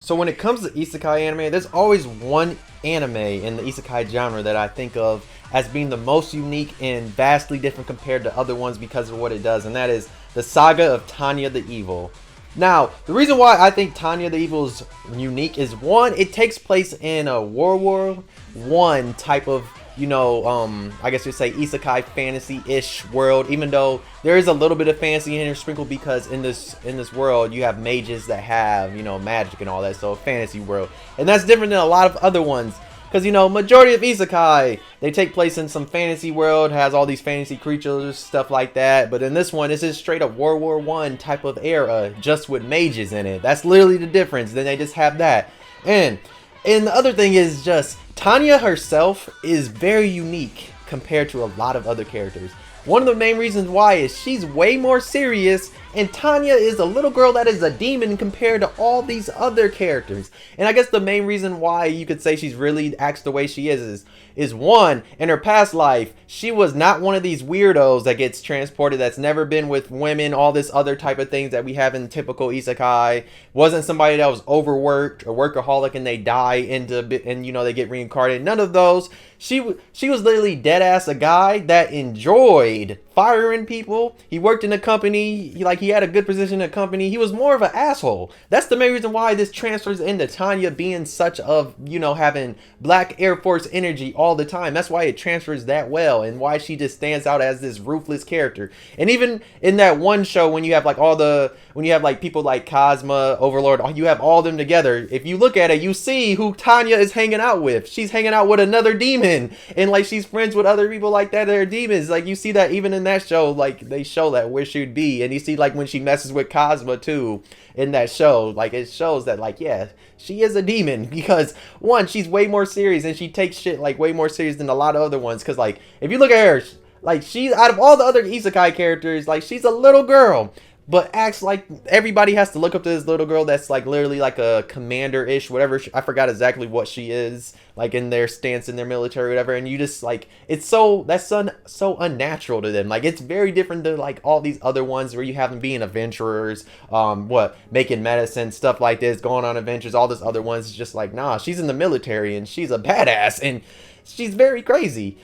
So when it comes to isekai anime, there's always one anime in the isekai genre that I think of as being the most unique and vastly different compared to other ones because of what it does, and that is the Saga of Tanya the Evil. Now, the reason why I think Tanya the Evil is unique is, one, it takes place in a World War I type of, I guess you'd say isekai fantasy-ish world, even though there is a little bit of fantasy in here sprinkled because in this world you have mages that have, magic and all that, so a fantasy world. And that's different than a lot of other ones. Because, majority of isekai, they take place in some fantasy world, has all these fantasy creatures, stuff like that. But in this one, this is straight up World War I type of era, just with mages in it. That's literally the difference. Then they just have that. And the other thing is just, Tanya herself is very unique compared to a lot of other characters. One of the main reasons why is she's way more serious, and Tanya is a little girl that is a demon compared to all these other characters. And I guess the main reason why you could say she's really acts the way she is one, in her past life, she was not one of these weirdos that gets transported, that's never been with women, all this other type of things that we have in typical isekai. Wasn't somebody that was overworked or workaholic and they die and they get reincarnated. None of those. She was literally dead ass a guy that enjoyed firing people. He worked in a company, he had a good position in a company. He was more of an asshole. That's the main reason why this transfers into Tanya being such of, having black Air Force energy all the time. That's why it transfers that well, and why she just stands out as this ruthless character. And even in that one show, when you have people like Cosma, Overlord, you have all of them together. If you look at it, you see who Tanya is hanging out with. She's hanging out with another demon, and she's friends with other people like that are demons. You see that even in that show, they show that where she'd be. And you see when she messes with Cosma too in that show, it shows that yeah, she is a demon, because one, she's way more serious, and she takes shit way more serious than a lot of other ones. Because if you look at her, she's out of all the other isekai characters, she's a little girl, but acts like everybody has to look up to this little girl that's literally a commander-ish, whatever. I forgot exactly what she is, in their stance in their military, whatever. And you just it's so unnatural to them. It's very different than all these other ones where you have them being adventurers, making medicine, stuff like this, going on adventures. All this other ones is just nah, she's in the military and she's a badass and she's very crazy.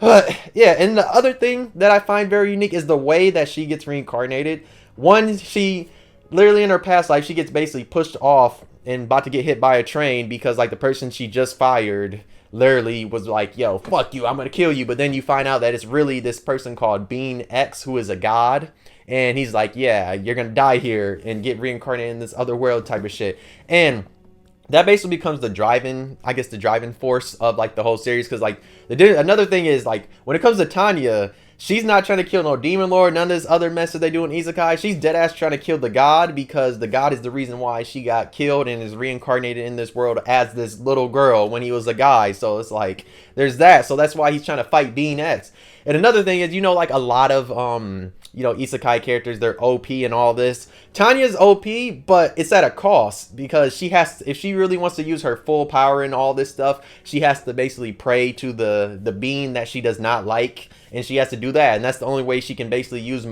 Yeah, and the other thing that I find very unique is the way that she gets reincarnated. One, she literally in her past life, she gets basically pushed off and about to get hit by a train because the person she just fired literally was yo, fuck you, I'm gonna kill you. But then you find out that it's really this person called Being X, who is a god. And he's yeah, you're gonna die here and get reincarnated in this other world type of shit. And that basically becomes the driving force of the whole series. Because another thing is when it comes to Tanya, she's not trying to kill no demon lord, none of this other mess that they do in isekai. She's dead ass trying to kill the god, because the god is the reason why she got killed and is reincarnated in this world as this little girl when he was a guy. So it's there's that. So that's why he's trying to fight Being X. And another thing is, a lot of isekai characters, they're OP and all this. Tanya's OP, but it's at a cost, because if she really wants to use her full power and all this stuff, she has to basically pray to the being that she does not like, and she has to do that. And that's the only way she can basically use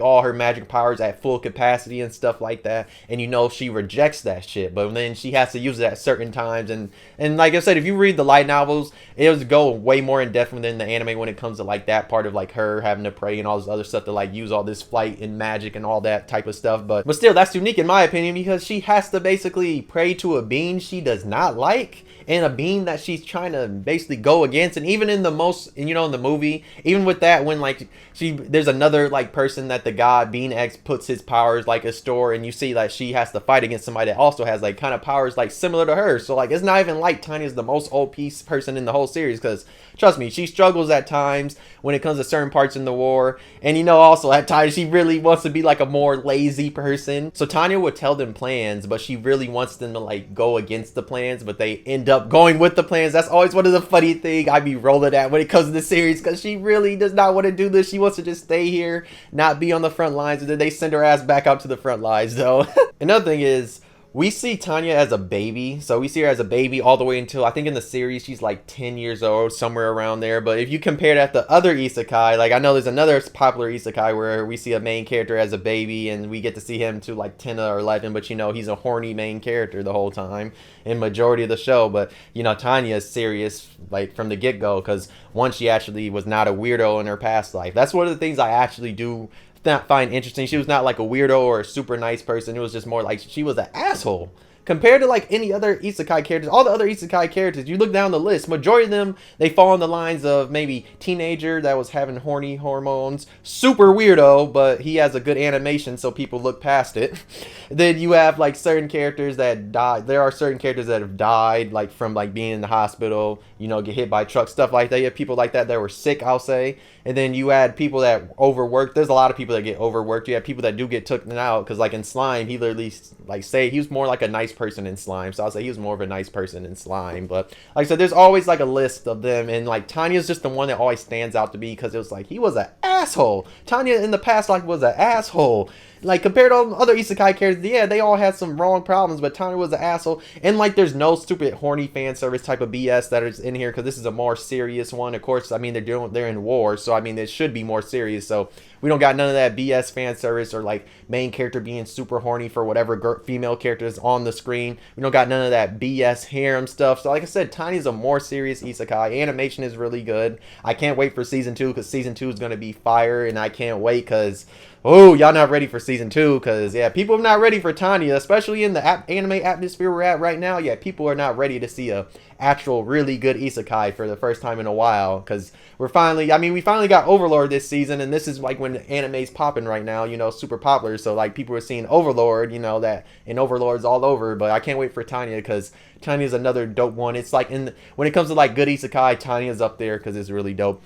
all her magic powers at full capacity and stuff like that. And she rejects that shit, but then she has to use it at certain times. And like I said, if you read the light novels, it'll go way more in depth than the anime when it comes to that part of her having to pray and all this other stuff to use all this flight and magic and all that type of stuff. But still, that's unique in my opinion, because she has to basically pray to a being she does not like, and a being that she's trying to basically go against. And even in the in the movie, even with that, when there's another person that the god Being X puts his powers a store, and you see she has to fight against somebody that also has kind of powers similar to her. So it's not even Tanya's the most OP person in the whole series, because trust me, she struggles at times when it comes to certain parts in the war. And also at times she really wants to be a more lazy person. So Tanya would tell them plans, but she really wants them to go against the plans, but they end up going with the plans. That's always one of the funny things I be rolling at when it comes to the series, because she really does not want to do this. She wants to just stay here, not be on the front lines, and then they send her ass back out to the front lines though. Another thing is, we see Tanya as a baby. So we see her as a baby all the way until, I think in the series, she's like 10 years old, somewhere around there. But if you compare that to other isekai, like I know there's another popular isekai where we see a main character as a baby and we get to see him to like 10 or 11, but you know, he's a horny main character the whole time in majority of the show. But you know, Tanya is serious like from the get-go, because once she actually was not a weirdo in her past life. That's one of the things I actually do not find interesting. She was not like a weirdo or a super nice person. It was just more like she was an asshole compared to like any other isekai characters. All the other isekai characters, you look down the list, majority of them, they fall in the lines of maybe teenager that was having horny hormones, super weirdo, but he has a good animation so people look past it. Then you have like certain characters that die. There are certain characters that have died like from like being in the hospital, you know, get hit by trucks, stuff like that. You have people like that that were sick, I'll say. And then you add people that overworked. There's a lot of people that get overworked. You have people that do get taken out, because like in Slime, he literally like say he was more like a nice person in Slime. So I'll say he was more of a nice person in Slime. But like I said, there's always like a list of them, and like Tanya's just the one that always stands out to me, because it was like he was an asshole. Tanya in the past like was an asshole. Like, compared to other isekai characters, yeah, they all had some wrong problems, but Tanya was an asshole. And, like, there's no stupid, horny fan service type of BS that is in here, because this is a more serious one. Of course, I mean, they're in war, so, I mean, it should be more serious. So, we don't got none of that BS fan service or, like, main character being super horny for whatever female character is on the screen. We don't got none of that BS harem stuff. So, like I said, Tanya's a more serious isekai. Animation is really good. I can't wait for Season 2, because Season 2 is going to be fire, and I can't wait, because... oh, y'all not ready for Season 2, because, yeah, people are not ready for Tanya, especially in the anime atmosphere we're at right now. Yeah, people are not ready to see a actual really good isekai for the first time in a while, because we finally got Overlord this season, and this is, like, when the anime's popping right now, you know, super popular, so, like, people are seeing Overlord, you know, that, and Overlord's all over, but I can't wait for Tanya, because Tanya's another dope one. It's, like, when it comes to, like, good isekai, Tanya's up there, because it's really dope.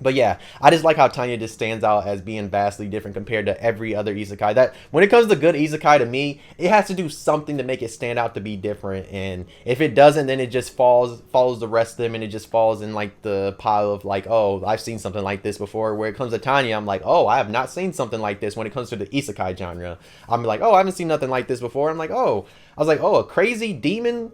But yeah, I just like how Tanya just stands out as being vastly different compared to every other isekai. That when it comes to good isekai, to me, it has to do something to make it stand out to be different. And if it doesn't, then it just follows the rest of them, and it just falls in like the pile of like, oh, I've seen something like this before. Where it comes to Tanya, I'm like, oh, I have not seen something like this. When it comes to the isekai genre, I'm like, oh, I haven't seen nothing like this before. I'm like, oh. I was like, oh, a crazy demon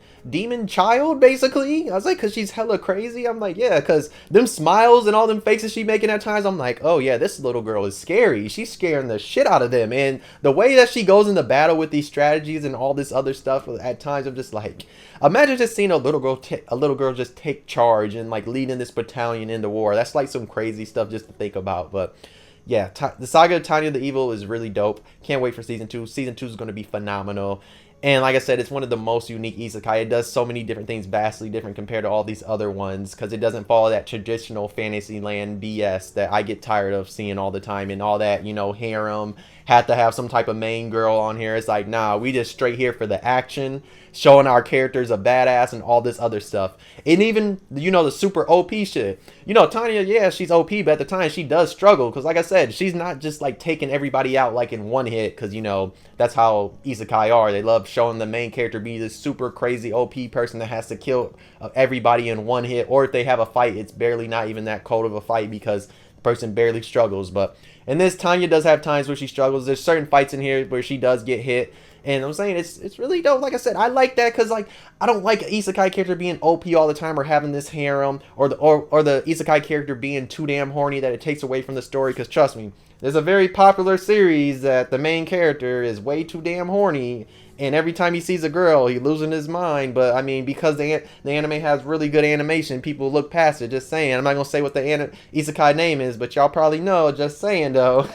child, basically. I was like, because she's hella crazy. I'm like, yeah, because them smiles and all them faces she making at times, I'm like, oh, yeah, this little girl is scary. She's scaring the shit out of them. And the way that she goes into battle with these strategies and all this other stuff, at times, I'm just like, imagine just seeing a little girl just take charge and, like, leading this battalion into war. That's, like, some crazy stuff just to think about, but... yeah, the Saga of Tanya the Evil is really dope. Can't wait for Season 2. Season 2 is going to be phenomenal. And like I said, it's one of the most unique isekai. It does so many different things, vastly different compared to all these other ones, because it doesn't follow that traditional Fantasyland BS that I get tired of seeing all the time, and all that, you know, harem, had to have some type of main girl on here. It's like, nah, we just straight here for the action, showing our characters a badass and all this other stuff. And even, you know, the super OP shit. You know, Tanya, yeah, she's OP, but at the time she does struggle, because like I said, she's not just like taking everybody out like in one hit, because, you know, that's how isekai are. They love showing the main character be this super crazy OP person that has to kill everybody in one hit, or if they have a fight, it's barely not even that cold of a fight, because the person barely struggles. But in this, Tanya does have times where she struggles. There's certain fights in here where she does get hit, and I'm saying it's really dope. Like I said, I like that, because like I don't like an isekai character being OP all the time, or having this harem, or the isekai character being too damn horny that it takes away from the story. Because trust me, there's a very popular series that the main character is way too damn horny, and every time he sees a girl, he's losing his mind. But I mean, because the anime has really good animation, people look past it. Just saying. I'm not gonna say what the isekai name is, but y'all probably know. Just saying though.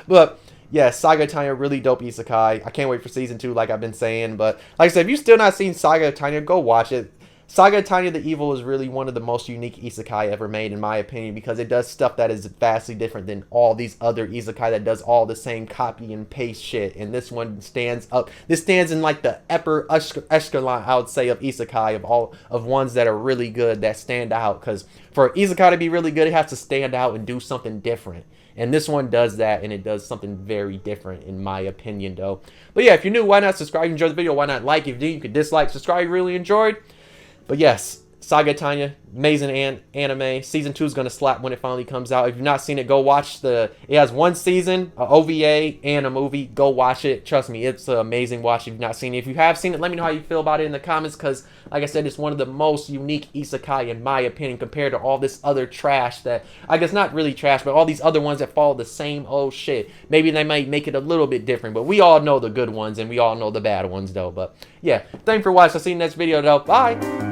But yeah, Saga of Tanya, really dope isekai. I can't wait for Season 2, like I've been saying. But like I said, if you've still not seen Saga of Tanya, go watch it. Saga of Tanya the Evil is really one of the most unique isekai ever made, in my opinion, because it does stuff that is vastly different than all these other isekai that does all the same copy and paste shit. And this one stands up. This stands in like the upper echelon, I would say, of isekai, of ones that are really good, that stand out. Because for isekai to be really good, it has to stand out and do something different. And this one does that, and it does something very different, in my opinion, though. But yeah, if you're new, why not subscribe? You enjoyed the video, why not like? If you did, you could dislike, subscribe, you really enjoyed. But yes, Saga of Tanya, amazing anime. Season 2 is going to slap when it finally comes out. If you've not seen it, go watch it has one season, a OVA, and a movie. Go watch it. Trust me, it's an amazing watch if you've not seen it. If you have seen it, let me know how you feel about it in the comments, because, like I said, it's one of the most unique isekai, in my opinion, compared to all this other trash that, I guess not really trash, but all these other ones that follow the same old shit. Maybe they might make it a little bit different, but we all know the good ones, and we all know the bad ones, though. But, yeah, thanks for watching. I'll see you in the next video, though. Bye!